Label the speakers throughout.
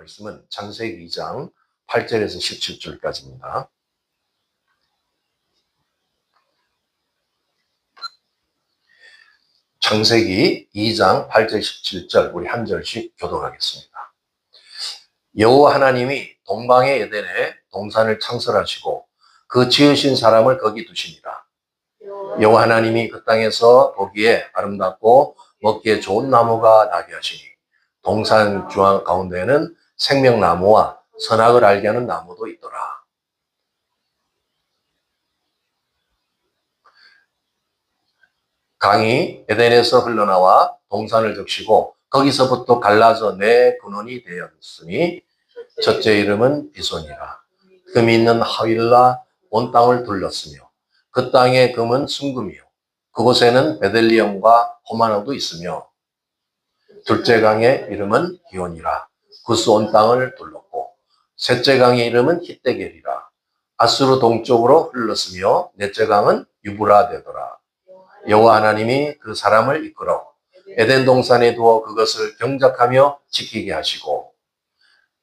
Speaker 1: 말씀은 창세기 2장 8절에서 17절까지입니다. 창세기 2장 8절 17절 우리 한 절씩 교독하겠습니다. 여호와 하나님이 동방의 에덴에 동산을 창설하시고 그 지으신 사람을 거기 두시니라. 여호와 하나님이 그 땅에서 보기에 아름답고 먹기에 좋은 나무가 나게 하시니 동산 중앙 가운데에는 생명나무와 선악을 알게 하는 나무도 있더라. 강이 에덴에서 흘러나와 동산을 적시고 거기서부터 갈라져 네 근원이 되었으니 첫째 이름은 비손이라. 금이 있는 하윌라 온 땅을 둘렀으며 그 땅의 금은 순금이요 그곳에는 베들리엄과 호마노도 있으며 둘째 강의 이름은 기온이라. 그수 온 땅을 둘렀고 셋째 강의 이름은 히데겔이라. 아수르 동쪽으로 흘렀으며 넷째 강은 유브라 되더라. 여호와 하나님이 그 사람을 이끌어 에덴 동산에 두어 그것을 경작하며 지키게 하시고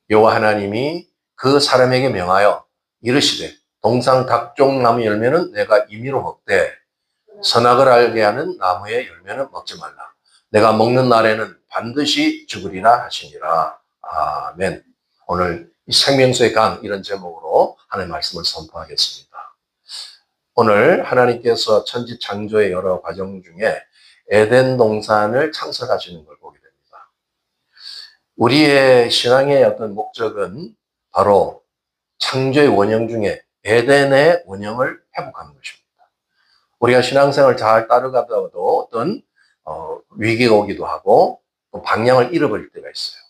Speaker 1: 여호와 하나님이 그 사람에게 명하여 이르시되 동산 각종 나무 열매는 내가 임의로 먹되 선악을 알게 하는 나무의 열매는 먹지 말라. 내가 먹는 날에는 반드시 죽으리라 하시니라. 아멘. 오늘 생명수의 강 이런 제목으로 하나님의 말씀을 선포하겠습니다. 오늘 하나님께서 천지 창조의 여러 과정 중에 에덴 동산을 창설하시는 걸 보게 됩니다. 우리의 신앙의 어떤 목적은 바로 창조의 원형 중에 에덴의 원형을 회복하는 것입니다. 우리가 신앙생활을 잘 따라가다가도 어떤 위기가 오기도 하고 또 방향을 잃어버릴 때가 있어요.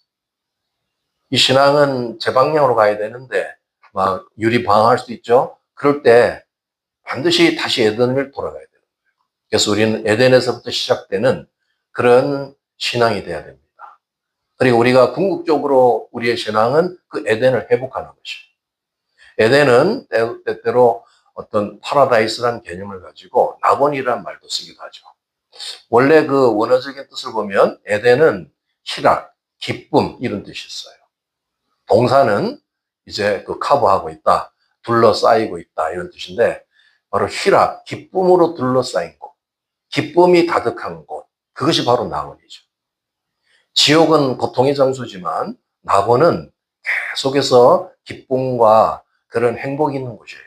Speaker 1: 이 신앙은 제 방향으로 가야 되는데 막 유리방황할 수도 있죠. 그럴 때 반드시 다시 에덴을 돌아가야 되는 거예요. 그래서 우리는 에덴에서부터 시작되는 그런 신앙이 돼야 됩니다. 그리고 우리가 궁극적으로 우리의 신앙은 그 에덴을 회복하는 것이에요. 에덴은 때때로 어떤 파라다이스라는 개념을 가지고 낙원이라는 말도 쓰기도 하죠. 원래 그 원어적인 뜻을 보면 에덴은 희락, 기쁨 이런 뜻이 있어요. 동산은 이제 그 커버하고 있다, 둘러싸이고 있다 이런 뜻인데 바로 희락, 기쁨으로 둘러싸인 곳, 기쁨이 가득한 곳, 그것이 바로 낙원이죠. 지옥은 고통의 장소지만 낙원은 계속해서 기쁨과 그런 행복이 있는 곳이에요.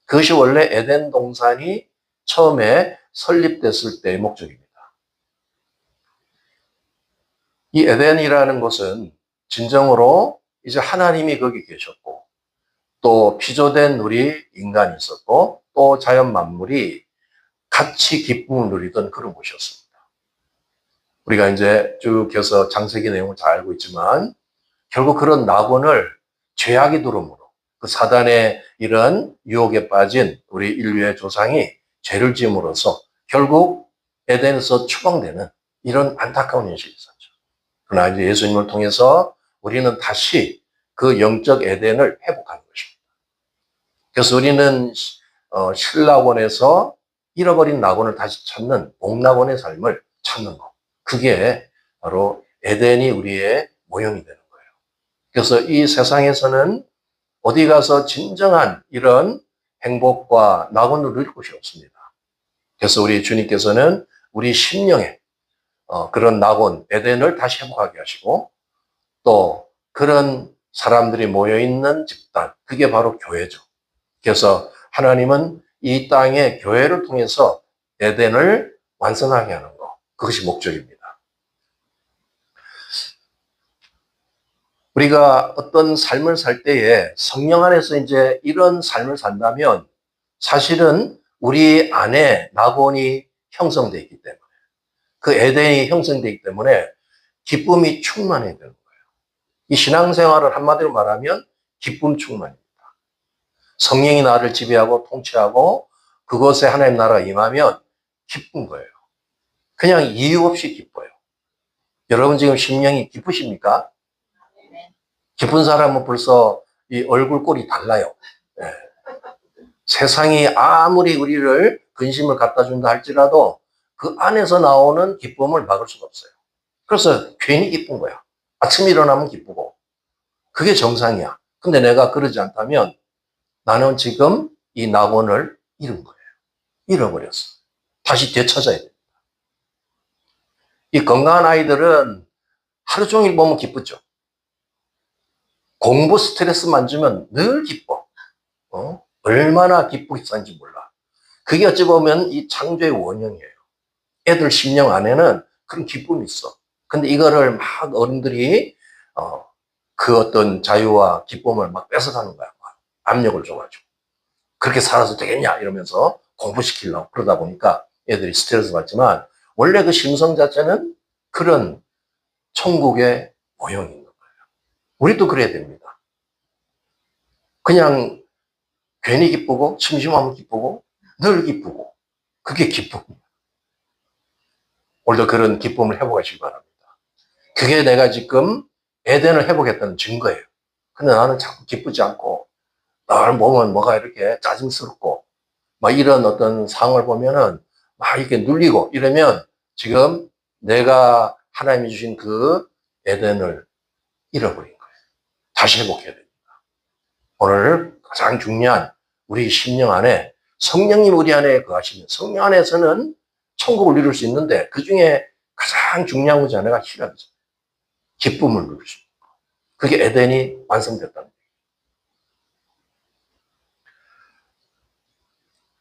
Speaker 1: 그것이 원래 에덴 동산이 처음에 설립됐을 때의 목적입니다. 이 에덴이라는 곳은 진정으로 이제 하나님이 거기 계셨고 또 피조된 우리 인간이 있었고 또 자연 만물이 같이 기쁨을 누리던 그런 곳이었습니다. 우리가 이제 쭉 해서 창세기 내용을 잘 알고 있지만 결국 그런 낙원을 죄악이 들어옴으로 그 사단의 이런 유혹에 빠진 우리 인류의 조상이 죄를 지음으로써 결국 에덴에서 추방되는 이런 안타까운 현실이 있었죠. 그러나 이제 예수님을 통해서 우리는 다시 그 영적 에덴을 회복하는 것입니다. 그래서 우리는 신낙원에서 잃어버린 낙원을 다시 찾는 복낙원의 삶을 찾는 것. 그게 바로 에덴이 우리의 모형이 되는 거예요. 그래서 이 세상에서는 어디 가서 진정한 이런 행복과 낙원을 누릴 곳이 없습니다. 그래서 우리 주님께서는 우리 심령에 그런 낙원, 에덴을 다시 회복하게 하시고 또 그런 사람들이 모여있는 집단, 그게 바로 교회죠. 그래서 하나님은 이 땅에 교회를 통해서 에덴을 완성하게 하는 것, 그것이 목적입니다. 우리가 어떤 삶을 살 때에 성령 안에서 이제 이런 삶을 산다면 사실은 우리 안에 낙원이 형성되어 있기 때문에 그 에덴이 형성되기 때문에 기쁨이 충만해야 되는 거예요. 이 신앙생활을 한마디로 말하면 기쁨 충만입니다. 성령이 나를 지배하고 통치하고 그것에 하나님 나라가 임하면 기쁜 거예요. 그냥 이유 없이 기뻐요. 여러분 지금 심령이 기쁘십니까? 기쁜 사람은 벌써 이 얼굴 꼴이 달라요. 네. 세상이 아무리 우리를 근심을 갖다 준다 할지라도 그 안에서 나오는 기쁨을 막을 수가 없어요. 그래서 괜히 기쁜 거야. 아침에 일어나면 기쁘고 그게 정상이야. 근데 내가 그러지 않다면 나는 지금 이 낙원을 잃은 거예요. 잃어버렸어. 다시 되찾아야 돼. 이 건강한 아이들은 하루 종일 보면 기쁘죠. 공부 스트레스만 주면 늘 기뻐. 얼마나 기쁘게 사는지 몰라. 그게 어찌 보면 이 창조의 원형이에요. 애들 심령 안에는 그런 기쁨이 있어. 근데 이거를 막 어른들이 그 어떤 자유와 기쁨을 막 뺏어가는 거야. 막 압력을 줘가지고. 그렇게 살아서 되겠냐 이러면서 공부시키려고 그러다 보니까 애들이 스트레스 받지만 원래 그 심성 자체는 그런 천국의 모형이 있는 거예요. 우리도 그래야 됩니다. 그냥 괜히 기쁘고 심심하면 기쁘고 늘 기쁘고 그게 기쁨이에요. 오늘도 그런 기쁨을 회복하시기 바랍니다. 그게 내가 지금 에덴을 회복했다는 증거예요. 근데 나는 자꾸 기쁘지 않고 날 보면 뭐가 이렇게 짜증스럽고 막 이런 어떤 상황을 보면은 막 이렇게 눌리고 이러면 지금 내가 하나님이 주신 그 에덴을 잃어버린 거예요. 다시 회복해야 됩니다. 오늘 가장 중요한 우리 심령 안에 성령님 우리 안에 거하시면 성령 안에서는 천국을 누릴 수 있는데 그 중에 가장 중요한 것이 하나가 희락이죠. 기쁨을 누릴 수 있는 거. 그게 에덴이 완성됐다는 거예요.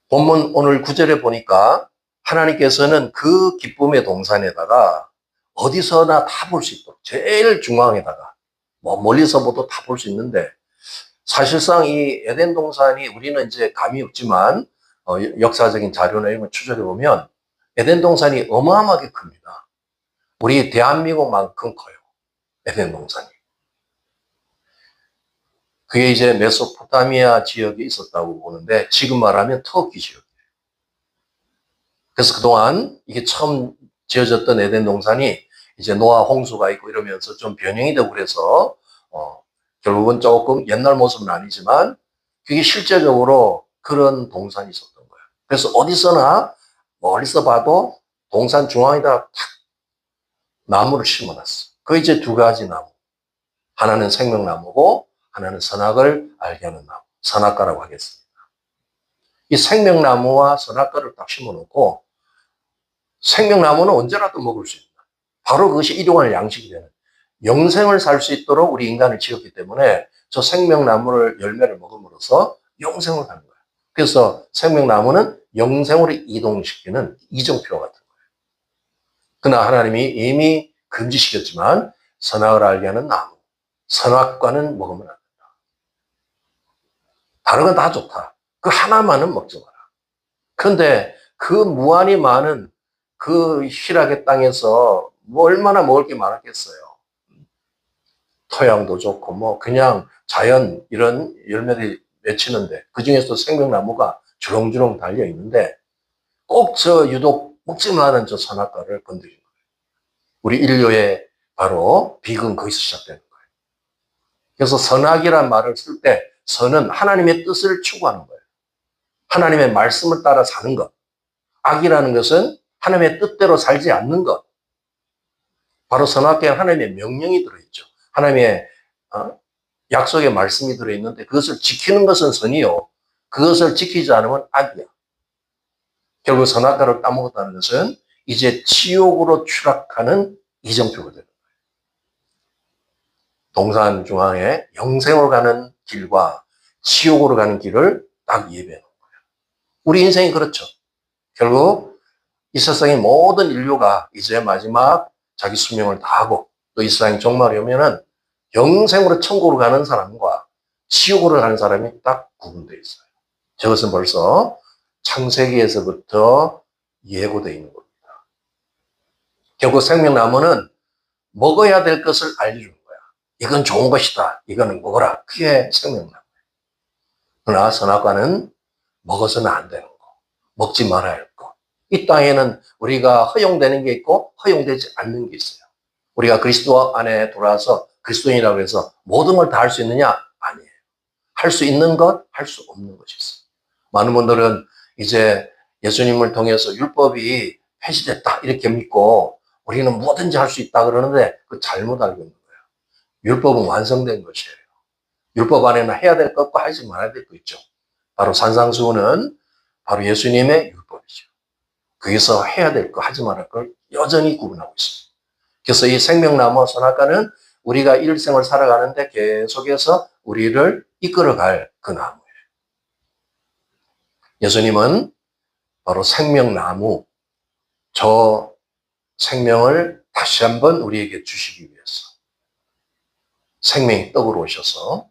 Speaker 1: 본문 오늘 9절에 보니까 하나님께서는 그 기쁨의 동산에다가 어디서나 다 볼 수 있도록 제일 중앙에다가 뭐 멀리서 보도 다 볼 수 있는데 사실상 이 에덴 동산이 우리는 이제 감이 없지만 역사적인 자료나 이런 걸 추적해 보면 에덴 동산이 어마어마하게 큽니다. 우리 대한민국만큼 커요. 에덴 동산이. 그게 이제 메소포타미아 지역에 있었다고 보는데 지금 말하면 터키 지역이에요. 그래서 그동안 이게 처음 지어졌던 에덴 동산이 이제 노아 홍수가 있고 이러면서 좀 변형이 되고 그래서 결국은 조금 옛날 모습은 아니지만 그게 실제적으로 그런 동산이 있었던 거예요. 그래서 어디서나 멀리서 봐도 동산 중앙에다 탁 나무를 심어놨어. 그 이제 두 가지 나무. 하나는 생명나무고 하나는 선악을 알게 하는 나무. 선악과라고 하겠습니다. 이 생명나무와 선악과를 딱 심어놓고 생명나무는 언제라도 먹을 수 있다. 바로 그것이 일용할 양식이 되는 영생을 살 수 있도록 우리 인간을 지었기 때문에 저 생명나무를 열매를 먹음으로써 영생을 하는 거예요. 그래서 생명나무는 영생으로 이동시키는 이정표 같은 거예요. 그러나 하나님이 이미 금지시켰지만 선악을 알게 하는 나무, 선악과는 먹으면 안 된다. 다른 건 다 좋다. 그 하나만은 먹지 마라. 그런데 그 무한히 많은 그 희락의 땅에서 뭐 얼마나 먹을 게 많았겠어요. 토양도 좋고 뭐 그냥 자연 이런 열매들이 맺히는데 그중에서도 생명나무가 주렁주렁 달려 있는데 꼭 저 유독 먹지 말라는 저 선악과를 건드린 거예요. 우리 인류의 바로 비극은 거기서 시작되는 거예요. 그래서 선악이란 말을 쓸 때 선은 하나님의 뜻을 추구하는 거예요. 하나님의 말씀을 따라 사는 것. 악이라는 것은 하나님의 뜻대로 살지 않는 것. 바로 선악과에 하나님의 명령이 들어있죠. 하나님의 약속의 말씀이 들어있는데 그것을 지키는 것은 선이요. 그것을 지키지 않으면 악이야. 결국 선악과를 따먹었다는 것은 이제 지옥으로 추락하는 이정표가 되는 거예요. 동산 중앙에 영생으로 가는 길과 지옥으로 가는 길을 딱 예배해 놓은 거예요. 우리 인생이 그렇죠. 결국 이 세상의 모든 인류가 이제 마지막 자기 수명을 다하고 또 이 세상이 종말이 오면은 영생으로 천국으로 가는 사람과 지옥으로 가는 사람이 딱 구분되어 있어요. 저것은 벌써 창세기에서부터 예고되어 있는 겁니다. 결국 생명나무는 먹어야 될 것을 알려주는 거야. 이건 좋은 것이다. 이거는 먹어라. 그게 생명나무예요. 그러나 선악과는 먹어서는 안 되는 거. 먹지 말아야 할 거. 이 땅에는 우리가 허용되는 게 있고 허용되지 않는 게 있어요. 우리가 그리스도 안에 돌아와서 그리스도인이라고 해서 모든 걸 다 할 수 있느냐? 아니에요. 할 수 있는 것, 할 수 없는 것이 있어요. 많은 분들은 이제 예수님을 통해서 율법이 폐지됐다 이렇게 믿고 우리는 뭐든지 할 수 있다 그러는데 그 잘못 알고 있는 거예요. 율법은 완성된 것이에요. 율법 안에는 해야 될 것과 하지 말아야 될 것 있죠. 바로 산상수훈은 바로 예수님의 율법이죠. 거기서 해야 될 거, 하지 말아야 할 걸 여전히 구분하고 있습니다. 그래서 이 생명나무 선악과는 우리가 일생을 살아가는데 계속해서 우리를 이끌어갈 그 나무예요. 예수님은 바로 생명나무, 저 생명을 다시 한번 우리에게 주시기 위해서 생명의 떡으로 오셔서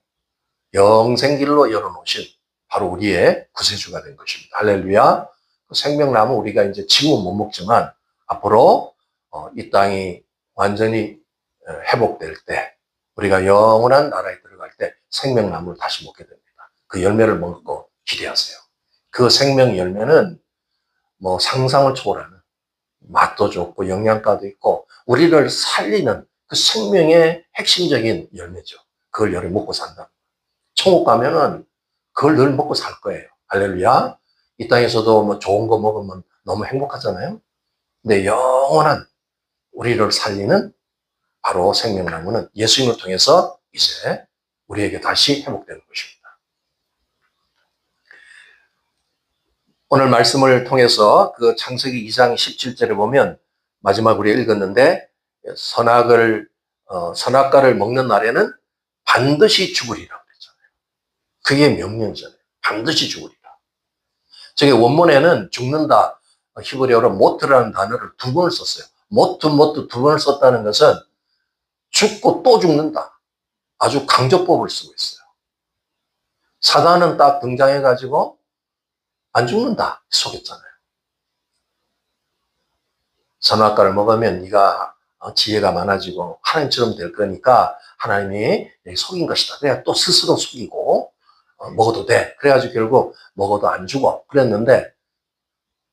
Speaker 1: 영생길로 열어놓으신 바로 우리의 구세주가 된 것입니다. 할렐루야. 생명나무 우리가 이제 지금은 못 먹지만 앞으로 이 땅이 완전히 회복될 때 우리가 영원한 나라에 들어갈 때 생명나무를 다시 먹게 됩니다. 그 열매를 먹고 기대하세요. 그 생명 열매는 뭐 상상을 초월하는 맛도 좋고 영양가도 있고 우리를 살리는 그 생명의 핵심적인 열매죠. 그걸 열을 먹고 산다. 천국 가면은 그걸 늘 먹고 살 거예요. 할렐루야. 이 땅에서도 뭐 좋은 거 먹으면 너무 행복하잖아요. 근데 영원한 우리를 살리는 바로 생명나무는 예수님을 통해서 이제 우리에게 다시 회복되는 것입니다. 오늘 말씀을 통해서 그 창세기 2장 17절에 보면 마지막 우리 읽었는데 선악과를 먹는 날에는 반드시 죽으리라고 그랬잖아요. 그게 명령이잖아요. 반드시 죽으리라. 저게 원문에는 죽는다. 히브리어로 모트라는 단어를 2번을 썼어요. 모트 2번을 썼다는 것은 죽고 또 죽는다. 아주 강조법을 쓰고 있어요. 사단은 딱 등장해가지고 안 죽는다 속였잖아요. 선악과를 먹으면 네가 지혜가 많아지고 하나님처럼 될 거니까 하나님이 속인 것이다. 그래야 또 스스로 속이고 먹어도 돼. 그래가지고 결국 먹어도 안 죽어. 그랬는데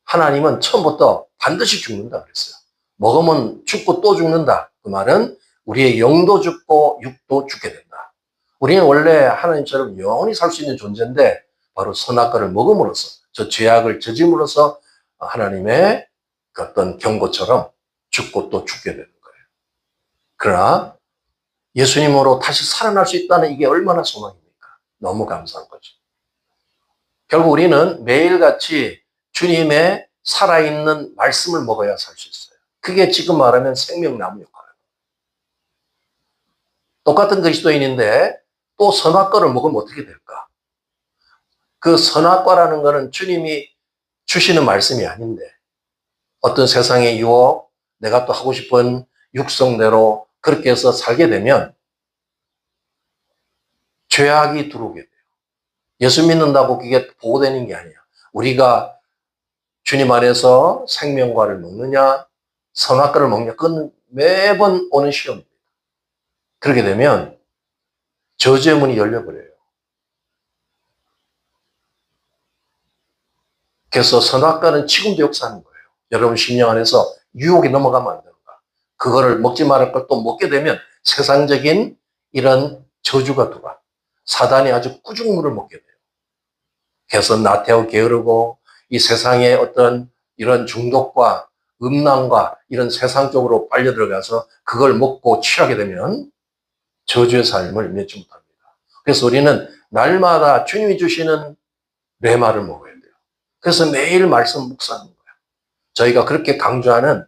Speaker 1: 하나님은 처음부터 반드시 죽는다 그랬어요. 먹으면 죽고 또 죽는다. 그 말은 우리의 영도 죽고 육도 죽게 된다. 우리는 원래 하나님처럼 영원히 살 수 있는 존재인데 바로 선악과를 먹음으로써 저 죄악을 저짐으로써 하나님의 그 어떤 경고처럼 죽고 또 죽게 되는 거예요. 그러나 예수님으로 다시 살아날 수 있다는 이게 얼마나 소망입니까? 너무 감사한 거죠. 결국 우리는 매일같이 주님의 살아있는 말씀을 먹어야 살 수 있어요. 그게 지금 말하면 생명나무 역할이에요. 똑같은 그리스도인인데 또 선악과를 먹으면 어떻게 될까? 그 선악과라는 것은 주님이 주시는 말씀이 아닌데 어떤 세상의 유혹, 내가 또 하고 싶은 육성대로 그렇게 해서 살게 되면 죄악이 들어오게 돼요. 예수 믿는다고 그게 보호되는 게 아니야. 우리가 주님 안에서 생명과를 먹느냐, 선악과를 먹느냐, 그건 매번 오는 시험입니다. 그렇게 되면 저주의 문이 열려버려요. 그래서 선악과는 지금도 역사하는 거예요. 여러분 심령 안에서 유혹에 넘어가면 안 되는가. 그거를 먹지 말을 걸 또 먹게 되면 세상적인 이런 저주가 들어와. 사단이 아주 꾸중물을 먹게 돼요. 그래서 나태하고 게으르고 이 세상의 어떤 이런 중독과 음란과 이런 세상 쪽으로 빨려 들어가서 그걸 먹고 취하게 되면 저주의 삶을 맺지 못합니다. 그래서 우리는 날마다 주님이 주시는 레마를 먹어야 돼요. 그래서 매일 말씀 묵상하는 거예요. 저희가 그렇게 강조하는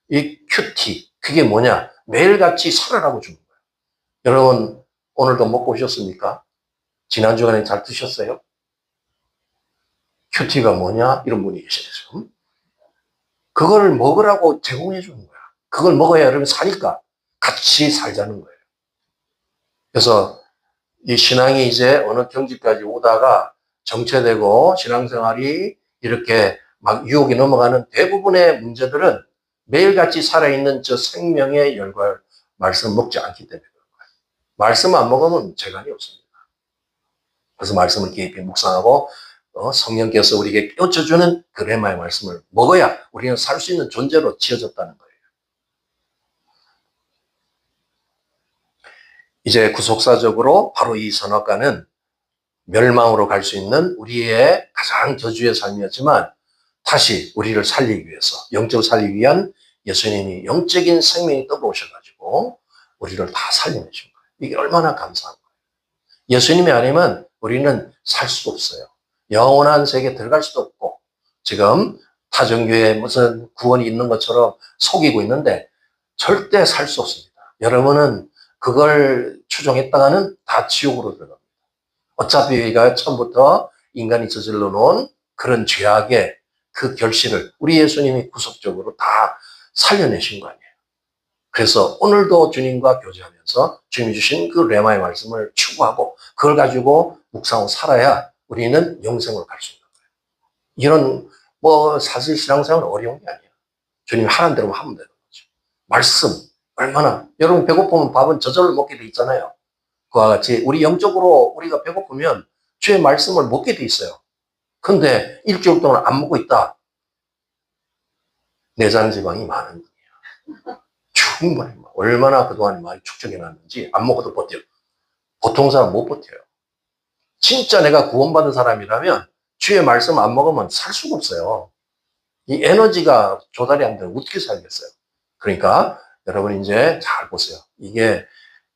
Speaker 1: 이 큐티, 그게 뭐냐? 매일같이 살아라고 주는 거예요. 여러분, 오늘도 먹고 오셨습니까? 지난 주간에 잘 드셨어요? 큐티가 뭐냐? 이런 분이 계시죠. 그걸 먹으라고 제공해 주는 거야. 그걸 먹어야 여러분 사니까 같이 살자는 거예요. 그래서 이 신앙이 이제 어느 경지까지 오다가 정체되고 신앙생활이 이렇게 막 유혹이 넘어가는 대부분의 문제들은 매일같이 살아있는 저 생명의 열과 말씀 먹지 않기 때문에 그런 거예요. 말씀 안 먹으면 재간이 없습니다. 그래서 말씀을 깊이 묵상하고 성령께서 우리에게 껴쳐주는 그 레마의 말씀을 먹어야 우리는 살 수 있는 존재로 지어졌다는 거예요. 이제 구속사적으로 바로 이 선악과는 멸망으로 갈 수 있는 우리의 가장 저주의 삶이었지만 다시 우리를 살리기 위해서, 영적으로 살리기 위한 예수님이 영적인 생명이 떠오셔가지고 우리를 다 살려내신 거예요. 이게 얼마나 감사한 거예요. 예수님이 아니면 우리는 살 수가 없어요. 영원한 세계에 들어갈 수도 없고, 지금 타종교에 무슨 구원이 있는 것처럼 속이고 있는데 절대 살 수 없습니다. 여러분은 그걸 추종했다가는 다 지옥으로 들어갑니다. 어차피 우리가 처음부터 인간이 저질러 놓은 그런 죄악의 그 결실을 우리 예수님이 구속적으로 다 살려내신 거 아니에요. 그래서 오늘도 주님과 교제하면서 주님이 주신 그 레마의 말씀을 추구하고 그걸 가지고 묵상하고 살아야 우리는 영생으로 갈 수 있는 거예요. 이런 사실 신앙생활은 어려운 게 아니에요. 주님이 하라는 대로 하면 되는 거죠. 말씀 얼마나, 여러분 배고프면 밥은 저절로 먹게 돼 있잖아요. 그와 같이 우리 영적으로 우리가 배고프면 주의 말씀을 먹게 돼 있어요. 근데 일주일 동안 안 먹고 있다. 내장 지방이 많은 분이에요. 충분히 얼마나 그동안 많이 축적해 놨는지 안 먹어도 버텨요. 보통 사람 못 버텨요. 진짜 내가 구원받은 사람이라면 주의 말씀 안 먹으면 살 수가 없어요. 이 에너지가 조달이 안 되면 어떻게 살겠어요? 그러니까 여러분 이제 잘 보세요. 이게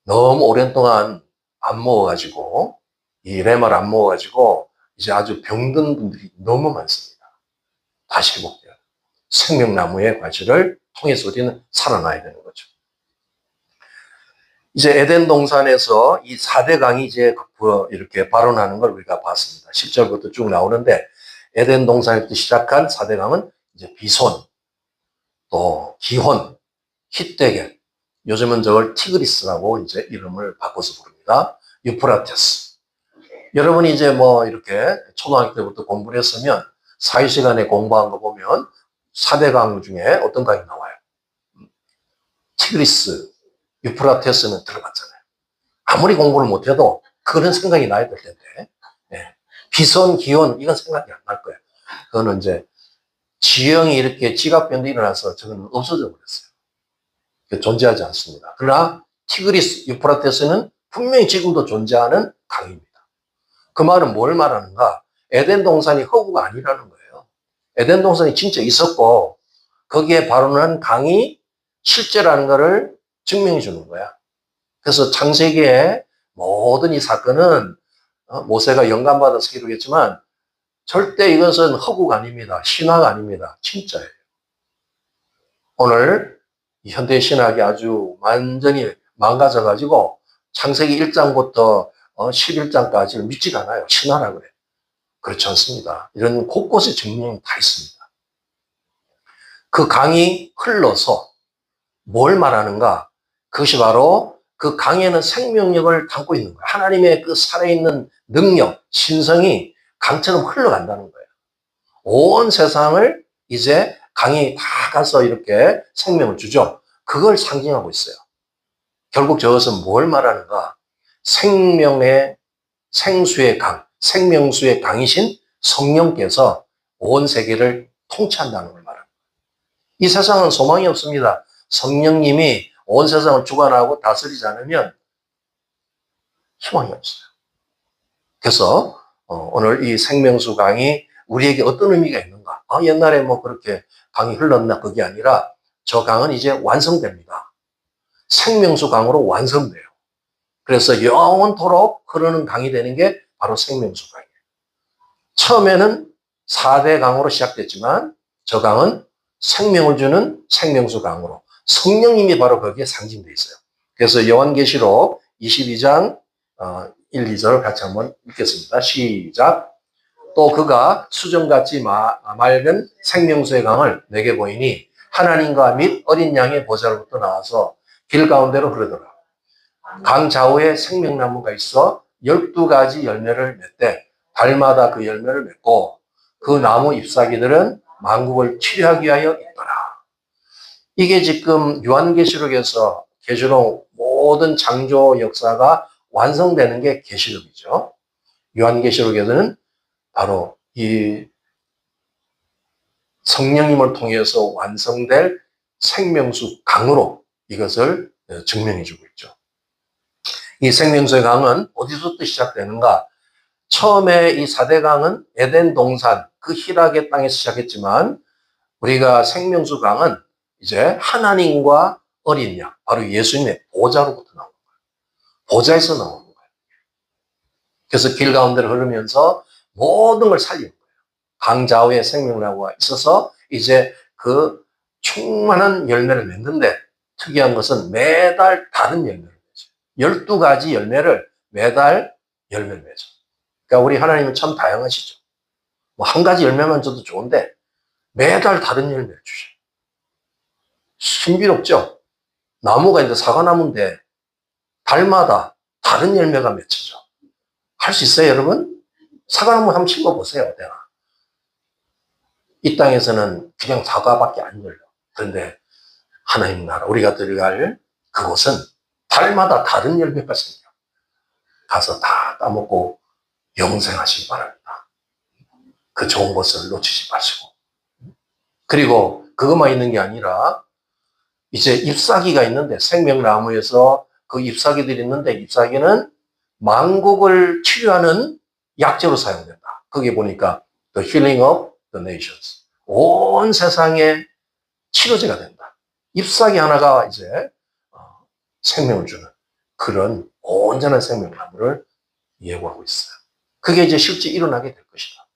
Speaker 1: 너무 오랜 동안 안 먹어가지고, 이 레마를 안 먹어가지고 이제 아주 병든 분들이 너무 많습니다. 다시 회복돼요. 생명나무의 과실을 통해서 우리는 살아나야 되는 거죠. 이제 에덴 동산에서 이 4대 강이 이제 이렇게 발원하는 걸 우리가 봤습니다. 10절부터 쭉 나오는데, 에덴 동산에서 시작한 4대 강은 이제 비손, 또 기혼, hit데겔, 요즘은 저걸 티그리스라고 이제 이름을 바꿔서 부릅니다. 유프라테스. 여러분이 이제 이렇게 초등학교 때부터 공부를 했으면 사회시간에 공부한 거 보면 4대 강 중에 어떤 강이 나와요? 티그리스, 유프라테스는 들어봤잖아요. 아무리 공부를 못해도 그런 생각이 나야 될 텐데, 네. 비손, 기혼, 이건 생각이 안 날 거예요. 그거는 이제 지형이 이렇게 지각변도 일어나서 저건 없어져 버렸어요. 존재하지 않습니다. 그러나 티그리스, 유프라테스는 분명히 지금도 존재하는 강입니다. 그 말은 뭘 말하는가? 에덴 동산이 허구가 아니라는 거예요. 에덴 동산이 진짜 있었고 거기에 발원한 강이 실제라는 것을 증명해 주는 거야. 그래서 창세기의 모든 이 사건은 모세가 영감받아서 기록했지만 절대 이것은 허구가 아닙니다. 신화가 아닙니다. 진짜예요. 오늘 현대 신학이 아주 완전히 망가져가지고 창세기 1장부터 11장까지를 믿지가 않아요. 신화라고 그래요. 그렇지 않습니다. 이런 곳곳에 증명이 다 있습니다. 그 강이 흘러서 뭘 말하는가? 그것이 바로 그 강에는 생명력을 담고 있는 거예요. 하나님의 그 살아있는 능력, 신성이 강처럼 흘러간다는 거예요. 온 세상을 이제 강이 다 가서 이렇게 생명을 주죠. 그걸 상징하고 있어요. 결국 저것은 뭘 말하는가? 생명의, 생수의 강, 생명수의 강이신 성령께서 온 세계를 통치한다는 걸 말합니다. 이 세상은 소망이 없습니다. 성령님이 온 세상을 주관하고 다스리지 않으면 희망이 없어요. 그래서 오늘 이 생명수 강이 우리에게 어떤 의미가 있는가? 옛날에 그렇게 강이 흘렀나? 그게 아니라 저 강은 이제 완성됩니다. 생명수 강으로 완성돼요. 그래서 영원토록 흐르는 강이 되는 게 바로 생명수 강이에요. 처음에는 4대 강으로 시작됐지만 저 강은 생명을 주는 생명수 강으로 성령님이 바로 거기에 상징되어 있어요. 그래서 요한계시록 22장 1, 2절을 같이 한번 읽겠습니다. 시작. 또 그가 수정같이 맑은 생명수의 강을 내게 보이니 하나님과 및 어린 양의 보좌로부터 나와서 길 가운데로 흐르더라. 강 좌우에 생명나무가 있어 12가지 열매를 맺되 달마다 그 열매를 맺고 그 나무 잎사귀들은 만국을 치료하기 위하여 있더라. 이게 지금 요한계시록에서 계시록 모든 창조 역사가 완성되는 게 계시록이죠. 요한계시록에서는 바로 이 성령님을 통해서 완성될 생명수 강으로 이것을 증명해 주고 있죠. 이 생명수의 강은 어디서부터 시작되는가? 처음에 이 4대 강은 에덴 동산, 그 희락의 땅에서 시작했지만 우리가 생명수 강은 이제 하나님과 어린 양, 바로 예수님의 보좌로부터 나온 거예요. 보좌에서 나오는 거예요. 그래서 길 가운데를 흐르면서 모든 걸 살리는 거예요. 강좌우의 생명나무가 있어서 이제 그 충만한 열매를 맺는데 특이한 것은 매달 다른 열매를 맺어요. 12가지 열매를 매달 열매를 맺어요. 그러니까 우리 하나님은 참 다양하시죠. 뭐 한 가지 열매만 줘도 좋은데 매달 다른 열매를 주셔요. 신비롭죠? 나무가 이제 사과나무인데 달마다 다른 열매가 맺혀져. 할 수 있어요, 여러분? 사과나무 한번 심어보세요, 내가. 이 땅에서는 그냥 사과밖에 안 열려. 그런데 하나님 나라, 우리가 들어갈 그곳은 달마다 다른 열매가 생겨. 가서 다 따먹고 영생하시기 바랍니다. 그 좋은 것을 놓치지 마시고. 그리고 그것만 있는 게 아니라 이제 잎사귀가 있는데 생명나무에서 그 잎사귀들이 있는데 잎사귀는 만국을 치료하는 약재로 사용된다. 거기 보니까 The Healing of the Nations. 온 세상에 치료제가 된다. 잎사귀 하나가 이제 생명을 주는 그런 온전한 생명나무를 예고하고 있어요. 그게 이제 실제 일어나게 될 것이다.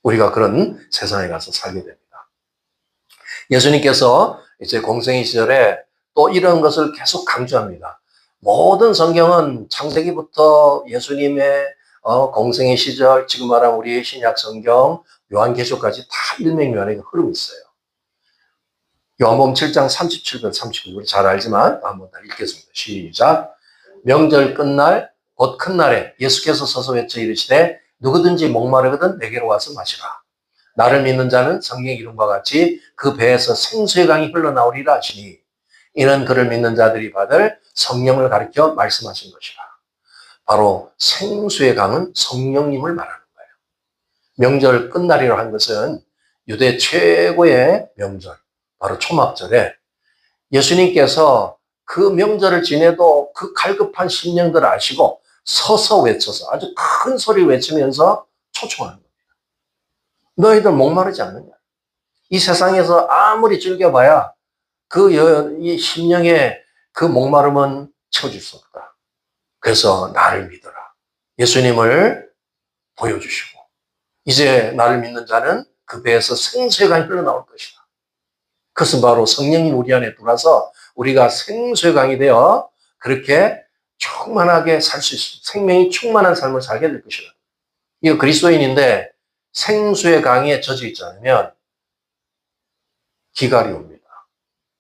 Speaker 1: 우리가 그런 세상에 가서 살게 됩니다. 예수님께서 이제 공생의 시절에 또 이런 것을 계속 강조합니다. 모든 성경은 창세기부터 예수님의 공생의 시절, 지금 말하는 우리의 신약 성경, 요한계시록까지 다 일맥면하게 흐르고 있어요. 요한복음 7장 37절 39절 우리 잘 알지만 한번 다 읽겠습니다. 시작. 명절 끝날 곧 큰 날에 예수께서 서서 외쳐 이르시되 누구든지 목마르거든 내게로 와서 마시라. 나를 믿는 자는 성경 이름과 같이 그 배에서 생수의 강이 흘러나오리라 하시니 이는 그를 믿는 자들이 받을 성령을 가리켜 말씀하신 것이라. 바로 생수의 강은 성령님을 말하는 거예요. 명절 끝날이라고 한 것은 유대 최고의 명절, 바로 초막절에 예수님께서 그 명절을 지내도 그 갈급한 심령들을 아시고 서서 외쳐서 아주 큰 소리 외치면서 초청하는 겁니다. 너희들 목마르지 않느냐? 이 세상에서 아무리 즐겨봐야 이 심령의 그 목마름은 채워줄 수 없다. 그래서 나를 믿어라. 예수님을 보여주시고 이제 나를 믿는 자는 그 배에서 생수의 강이 흘러나올 것이다. 그것은 바로 성령이 우리 안에 들어와서 우리가 생수의 강이 되어 그렇게 충만하게 살 수 있습니다. 생명이 충만한 삶을 살게 될 것이다. 이거 그리스도인인데 생수의 강에 젖어 있지 않으면 기갈이 옵니다.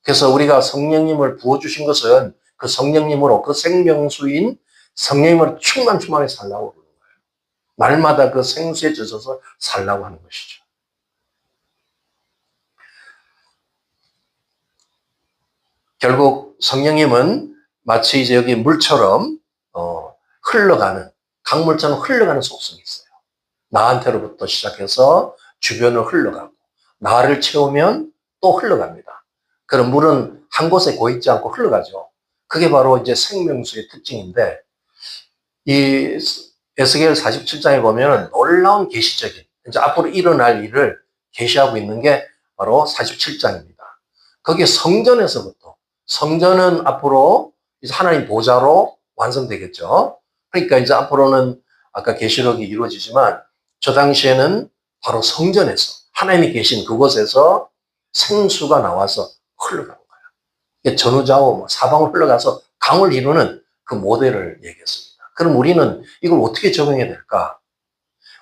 Speaker 1: 그래서 우리가 성령님을 부어주신 것은 그 성령님으로 그 생명수인 성령님으로 충만하게 살라고 그러는 거예요. 날마다 그 생수에 젖어서 살라고 하는 것이죠. 결국 성령님은 마치 이제 여기 물처럼 흘러가는 강물처럼 흘러가는 속성이 있어요. 나한테로부터 시작해서 주변을 흘러가고 나를 채우면 또 흘러갑니다. 그럼 물은 한 곳에 고이지 않고 흘러가죠. 그게 바로 이제 생명수의 특징인데 이 에스겔 47장에 보면 놀라운 계시적인 이제 앞으로 일어날 일을 계시하고 있는 게 바로 47장입니다. 거기에 성전은 앞으로 이제 하나님 보좌로 완성되겠죠. 그러니까 이제 앞으로는 아까 계시록이 이루어지지만 저 당시에는 바로 성전에서 하나님이 계신 그곳에서 생수가 나와서 흘러가는 거예요. 전후좌우 사방으로 흘러가서 강을 이루는 그 모델을 얘기했습니다. 그럼 우리는 이걸 어떻게 적용해야 될까?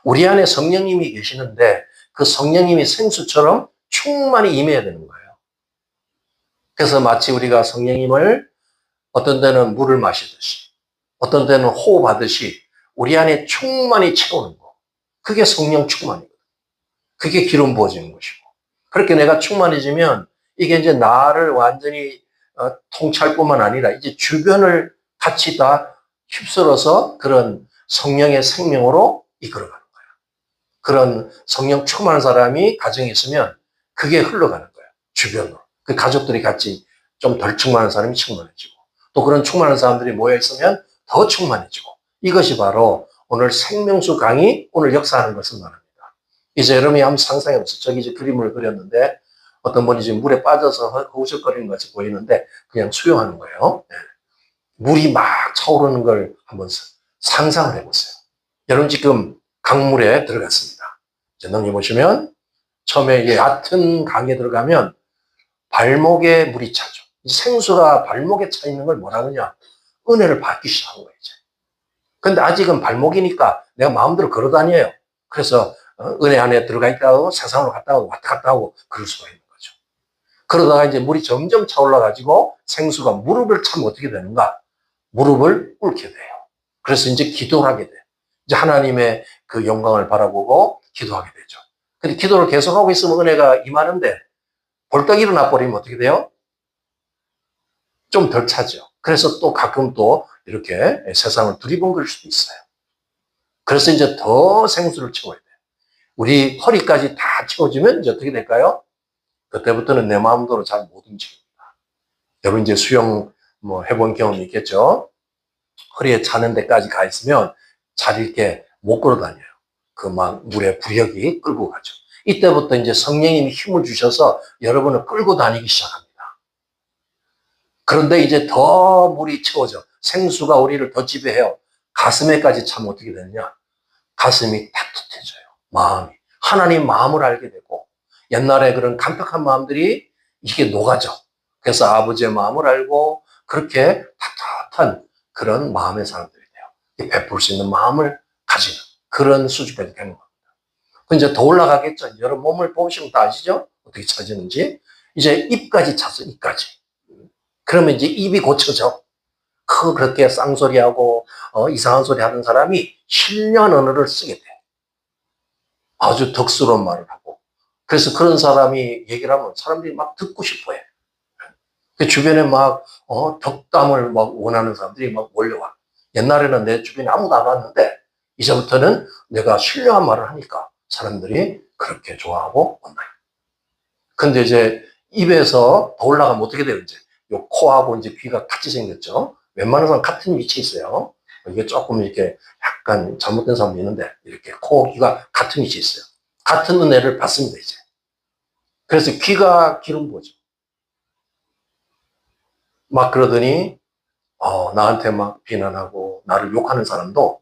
Speaker 1: 우리 안에 성령님이 계시는데 그 성령님이 생수처럼 충만히 임해야 되는 거예요. 그래서 마치 우리가 성령님을 어떤 때는 물을 마시듯이 어떤 때는 호흡하듯이 우리 안에 충만히 채우는 거. 그게 성령 충만이거든요. 그게 기름 부어지는 것이고. 그렇게 내가 충만해지면 이게 이제 나를 완전히 통찰 뿐만 아니라 이제 주변을 같이 다 휩쓸어서 그런 성령의 생명으로 이끌어가는 거예요. 그런 성령 충만한 사람이 가정에 있으면 그게 흘러가는 거예요. 주변으로. 그 가족들이 같이 좀 덜 충만한 사람이 충만해지고 또 그런 충만한 사람들이 모여 있으면 더 충만해지고 이것이 바로 오늘 생명수 강이 오늘 역사하는 것을 말합니다. 이제 여러분이 한번 상상해보세요. 저기 이제 그림을 그렸는데 어떤 분이 지금 물에 빠져서 허우적거리는 것 같이 보이는데 그냥 수영하는 거예요. 네. 물이 막 차오르는 걸 한번 상상을 해보세요. 여러분 지금 강물에 들어갔습니다. 이제 넘겨보시면 처음에 얕은 강에 들어가면 발목에 물이 차죠. 생수가 발목에 차 있는 걸 뭐라 그러냐? 은혜를 받기 시작한 거예요, 이제. 근데 아직은 발목이니까 내가 마음대로 걸어 다녀요. 그래서 은혜 안에 들어가 있다고 세상으로 갔다 오고 왔다 갔다 하고 그럴 수가 있는 거죠. 그러다가 이제 물이 점점 차올라가지고 생수가 무릎을 차면 어떻게 되는가? 무릎을 꿇게 돼요. 그래서 이제 기도를 하게 돼요. 이제 하나님의 그 영광을 바라보고 기도하게 되죠. 근데 기도를 계속하고 있으면 은혜가 임하는데 벌떡 일어나 버리면 어떻게 돼요? 좀 덜 차죠. 그래서 또 가끔 또 이렇게 세상을 두리번거릴 수도 있어요. 그래서 이제 더 생수를 채워야 돼요. 우리 허리까지 다 채워지면 이제 어떻게 될까요? 그때부터는 내 마음대로 잘 못 움직입니다. 여러분 이제 수영 뭐 해본 경험이 있겠죠? 허리에 차는 데까지 가 있으면 잘 이렇게 못 걸어 다녀요. 그 막 물에 부력이 끌고 가죠. 이때부터 이제 성령님이 힘을 주셔서 여러분을 끌고 다니기 시작합니다. 그런데 이제 더 물이 채워져. 생수가 우리를 더 지배해요. 가슴에까지 차면 어떻게 되느냐? 가슴이 따뜻해져요. 마음이. 하나님 마음을 알게 되고 옛날에 그런 간격한 마음들이 이게 녹아져. 그래서 아버지의 마음을 알고 그렇게 따뜻한 그런 마음의 사람들이 돼요. 베풀 수 있는 마음을 가지는 그런 수준까지 되는 겁니다. 이제 더 올라가겠죠. 여러분 몸을 보시면 다 아시죠? 어떻게 차지는지. 이제 입까지 찼어, 입까지. 그러면 이제 입이 고쳐져. 그렇게 쌍소리하고 이상한 소리 하는 사람이 신령 언어를 쓰게 돼. 아주 덕스러운 말을 하고. 그래서 그런 사람이 얘기를 하면 사람들이 막 듣고 싶어 해. 그 주변에 막, 덕담을 막 원하는 사람들이 막 몰려와. 옛날에는 내 주변에 아무도 안 왔는데, 이제부터는 내가 신령한 말을 하니까 사람들이 그렇게 좋아하고 온다. 근데 이제 입에서 더 올라가면 어떻게 돼요, 이제? 요 코하고 이제 귀가 같이 생겼죠? 웬만한 사람 같은 위치에 있어요. 이게 조금 이렇게 약간 잘못된 사람도 있는데, 이렇게 코, 귀가 같은 위치에 있어요. 같은 은혜를 받습니다, 이제. 그래서 귀가 기름 부어져. 막 그러더니, 나한테 막 비난하고 나를 욕하는 사람도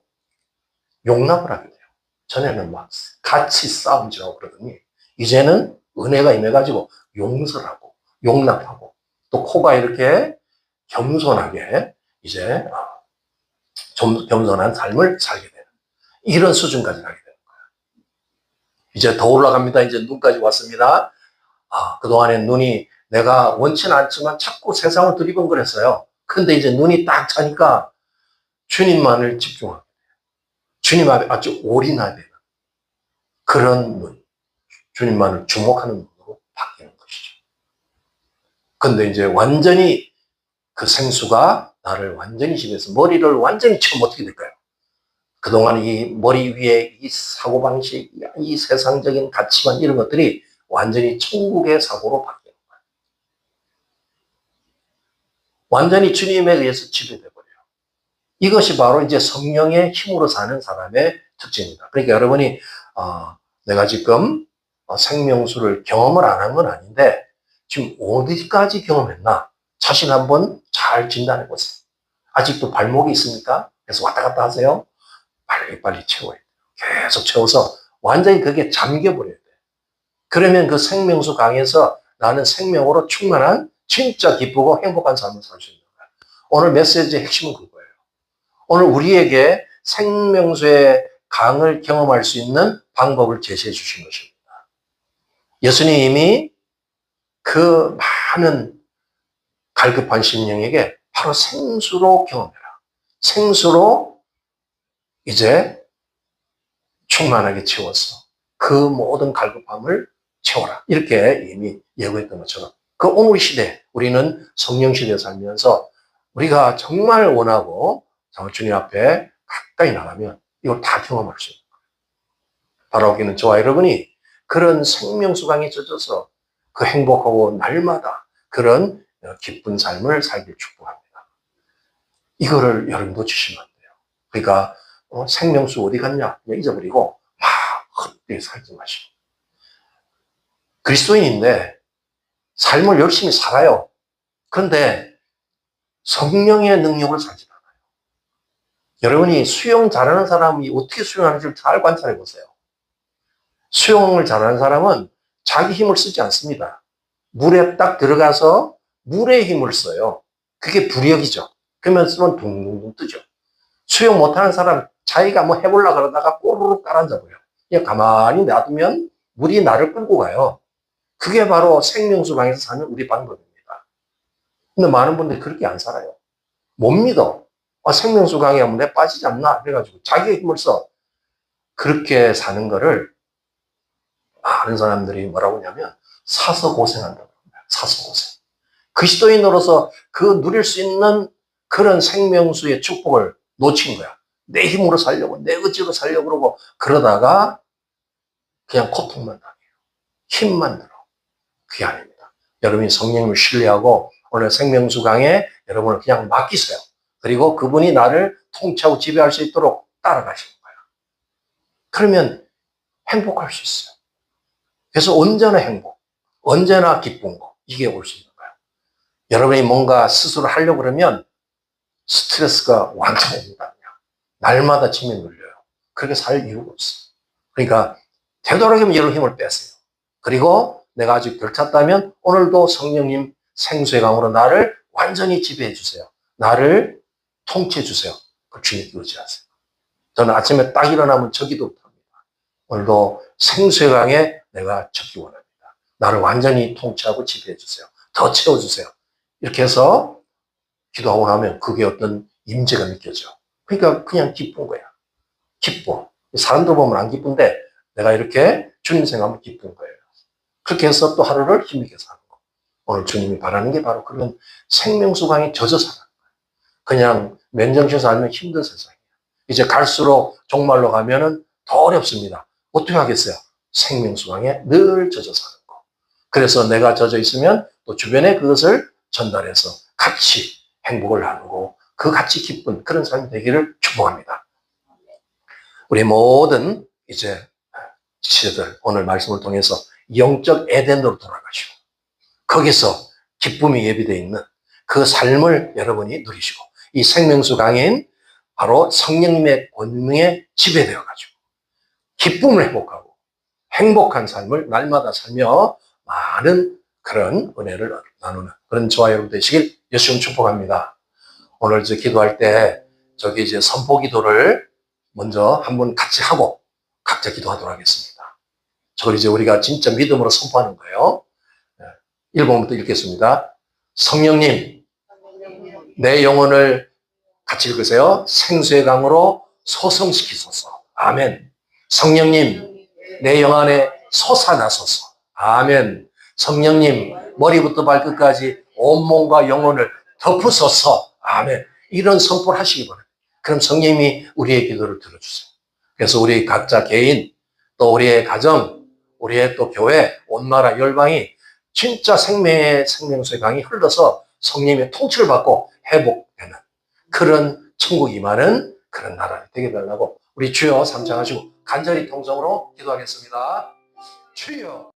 Speaker 1: 용납을 하게 돼요. 전에는 막 같이 싸움질하고 그러더니, 이제는 은혜가 임해가지고 용서를 하고, 용납하고, 또 코가 이렇게 겸손하게 이제 좀 겸손한 삶을 살게 되는 이런 수준까지 가게 되는 거예요. 이제 더 올라갑니다. 이제 눈까지 왔습니다. 그동안에 눈이 내가 원치는 않지만 자꾸 세상을 두리번거렸어요. 근데 이제 눈이 딱 차니까 주님만을 집중하게 돼요. 주님 앞에 아주 올인하게 되는 그런 눈, 주님만을 주목하는 눈으로 바뀌는 것이죠. 근데 이제 완전히 그 생수가 나를 완전히 지배해서 머리를 완전히 치면 어떻게 될까요? 그동안 이 머리 위에 이 사고방식, 이 세상적인 가치관 이런 것들이 완전히 천국의 사고로 바뀌는 거예요. 완전히 주님에 의해서 지배돼 버려요. 이것이 바로 이제 성령의 힘으로 사는 사람의 특징입니다. 그러니까 여러분이 내가 지금 생명수를 경험을 안 한 건 아닌데 지금 어디까지 경험했나? 자신 한번 잘 진단해 보세요. 아직도 발목이 있습니까? 그래서 왔다 갔다 하세요. 빨리 채워야 돼요. 계속 채워서 완전히 그게 잠겨버려야 돼요. 그러면 그 생명수 강에서 나는 생명으로 충만한 진짜 기쁘고 행복한 삶을 살 수 있는 거예요. 오늘 메시지의 핵심은 그거예요. 오늘 우리에게 생명수의 강을 경험할 수 있는 방법을 제시해 주신 것입니다. 예수님이 그 많은 갈급한 심령에게 바로 생수로 경험해라. 생수로 이제 충만하게 채워서 그 모든 갈급함을 채워라. 이렇게 이미 예고했던 것처럼 그 오늘 시대 우리는 성령 시대에 살면서 우리가 정말 원하고 주님 앞에 가까이 나가면 이걸 다 경험할 수 있는 거예요. 바라오기는 저와 여러분이 그런 생명수강에 젖어서 그 행복하고 날마다 그런 기쁜 삶을 살길 축복합니다. 이거를 여러분 놓치시면 안 돼요. 그러니까 생명수 어디 갔냐 잊어버리고 막 헛되이 살지 마시고 그리스도인인데 삶을 열심히 살아요. 그런데 성령의 능력을 살지 않아요. 여러분이 수영 잘하는 사람이 어떻게 수영하는지를 잘 관찰해 보세요. 수영을 잘하는 사람은 자기 힘을 쓰지 않습니다. 물에 딱 들어가서 물의 힘을 써요. 그게 부력이죠. 그러면 쓰면 둥둥둥 뜨죠. 수영 못하는 사람 자기가 뭐 해보려고 그러다가 꼬르륵 깔아앉아버려요. 그냥 가만히 놔두면 물이 나를 끌고 가요. 그게 바로 생명수강에서 사는 우리 방법입니다. 근데 많은 분들이 그렇게 안 살아요. 못 믿어. 생명수강에 하면 내 빠지지 않나? 그래가지고 자기의 힘을 써. 그렇게 사는 거를 많은 사람들이 뭐라고 하냐면 사서 고생한다고 합니다. 사서 고생. 그리스도인으로서 그 누릴 수 있는 그런 생명수의 축복을 놓친 거야. 내 힘으로 살려고, 내 의지로 살려고 그러고 그러다가 그냥 고통만 당해요. 힘만 들어. 그게 아닙니다. 여러분이 성령님을 신뢰하고 오늘 생명수 강에 여러분을 그냥 맡기세요. 그리고 그분이 나를 통치하고 지배할 수 있도록 따라가시는 거예요. 그러면 행복할 수 있어요. 그래서 언제나 행복, 언제나 기쁜 거, 이게 올 수 있는 거예요. 여러분이 뭔가 스스로 하려고 그러면 스트레스가 완전 옵니다. 날마다 짐이 눌려요. 그렇게 살 이유가 없어요. 그러니까 되도록이면 여러분 힘을 빼세요. 그리고 내가 아직 덜 찼다면 오늘도 성령님 생수의 강으로 나를 완전히 지배해 주세요. 나를 통치해 주세요. 그 주님께 의지하세요. 저는 아침에 딱 일어나면 저기도부터 합니다. 오늘도 생수의 강에 내가 젖기 원합니다. 나를 완전히 통치하고 지배해 주세요. 더 채워주세요. 이렇게 해서 기도하고 나면 그게 어떤 임재가 느껴져. 그러니까 그냥 기쁜 거야. 기뻐. 사람들 보면 안 기쁜데 내가 이렇게 주님 생각하면 기쁜 거예요. 그렇게 해서 또 하루를 힘있게 사는 거. 오늘 주님이 바라는 게 바로 그런 생명수강에 젖어 사는 거예요. 그냥 맨정신에서 살면 힘든 세상이에요. 이제 갈수록 종말로 가면은 더 어렵습니다. 어떻게 하겠어요? 생명수강에 늘 젖어 사는 거. 그래서 내가 젖어 있으면 또 주변에 그것을 전달해서 같이 행복을 나누고 그 같이 기쁜 그런 삶이 되기를 축복합니다. 우리 모든 이제 지체들 오늘 말씀을 통해서 영적 에덴으로 돌아가시고 거기서 기쁨이 예비되어 있는 그 삶을 여러분이 누리시고 이 생명수 강인 바로 성령님의 권능에 지배되어 가지고 기쁨을 회복하고 행복한 삶을 날마다 살며 많은 그런 은혜를 나누는 그런 저와 여러분 되시길 예수님 축복합니다. 오늘 저 기도할 때 저기 이제 선포 기도를 먼저 한번 같이 하고 각자 기도하도록 하겠습니다. 저걸 이제 우리가 진짜 믿음으로 선포하는 거예요. 1번부터 읽겠습니다. 성령님, 내 영혼을 같이 읽으세요. 생수의 강으로 소성시키소서. 아멘. 성령님, 내 영 안에 솟아나소서. 아멘. 성령님, 머리부터 발끝까지 온몸과 영혼을 덮으소서. 아멘. 이런 선포를 하시기 바랍니다. 그럼 성령님이 우리의 기도를 들어주세요. 그래서 우리 각자 개인, 또 우리의 가정, 우리의 또 교회, 온 나라 열방이 진짜 생명수의 강이 흘러서 성령님의 통치를 받고 회복되는 그런 천국이 임하는 그런 나라를 되게 달라고 우리 주여 삼창하시고 간절히 통성으로 기도하겠습니다. 주여.